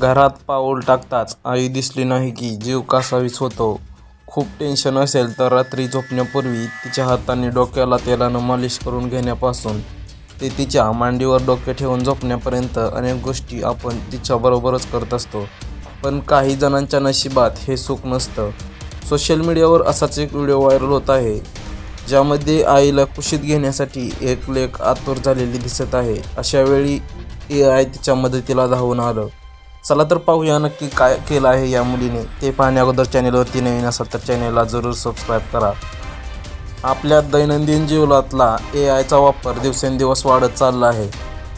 घरात पाऊल टाकताच आई दिसली नाही की जीव कासावीस होतो. खूप टेन्शन असेल तर रात्री झोपण्यापूर्वी तिच्या हाताने डोक्याला तेलानं मालिश करून घेण्यापासून ते तिच्या मांडीवर डोके ठेवून झोपण्यापर्यंत अनेक गोष्टी आपण तिच्याबरोबरच करत असतो. पण काही जणांच्या नशिबात हे सुख नसतं. सोशल मीडियावर असाच एक व्हिडिओ व्हायरल होत आहे, ज्यामध्ये आईला कुशीत घेण्यासाठी एक लेक आतुर झालेली दिसत आहे. अशावेळी AI तिच्या मदतीला धावून आलं. चला तर पाहूया नक्की काय केलं आहे या मुलीने. ते पाहण्या अगोदर चॅनलवरती नवीन असाल तर चॅनलला जरूर सबस्क्राईब करा. आपल्या दैनंदिन जीवनातला AIचा वापर दिवसेंदिवस वाढत चालला आहे.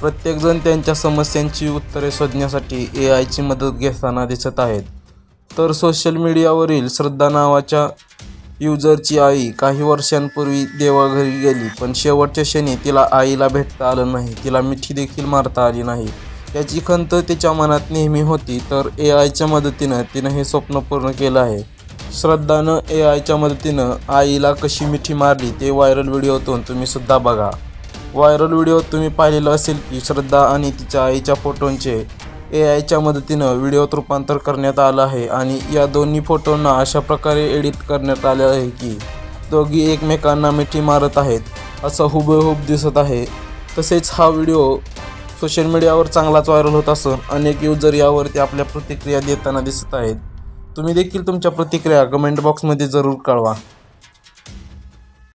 प्रत्येकजण त्यांच्या समस्यांची उत्तरे शोधण्यासाठी AIची मदत घेताना दिसत आहेत. तर सोशल मीडियावरील श्रद्धा नावाच्या युजरची आई काही वर्षांपूर्वी देवाघरी गेली, पण शेवटच्या क्षणी तिला आईला भेटता आलं नाही. तिला मिठी देखील मारता आली नाही. याची खंत तिच्या मनात नेहमी होती. तर AIच्या मदतीनं तिनं हे स्वप्न पूर्ण केलं आहे. श्रद्धानं AIच्या मदतीनं आईला कशी मिठी मारली ते व्हायरल व्हिडिओतून तुम्ही सुद्धा बघा. व्हायरल व्हिडिओत तुम्ही पाहिलेलं असेल की श्रद्धा आणि तिच्या आईच्या फोटोंचे AIच्या मदतीनं व्हिडिओत रूपांतर करण्यात आलं आहे आणि या दोन्ही फोटोंना अशा प्रकारे एडिट करण्यात आले आहे की दोघी एकमेकांना मिठी मारत आहेत असं हुबेहूब दिसत आहे. तसेच हा व्हिडिओ सोशल मीडियावर चांगलाच व्हायरल होत असून अनेक युजर यावरती आपल्या प्रतिक्रिया देताना दिसत आहेत. तुम्ही देखील तुमच्या प्रतिक्रिया कमेंट बॉक्समध्ये जरूर कळवा.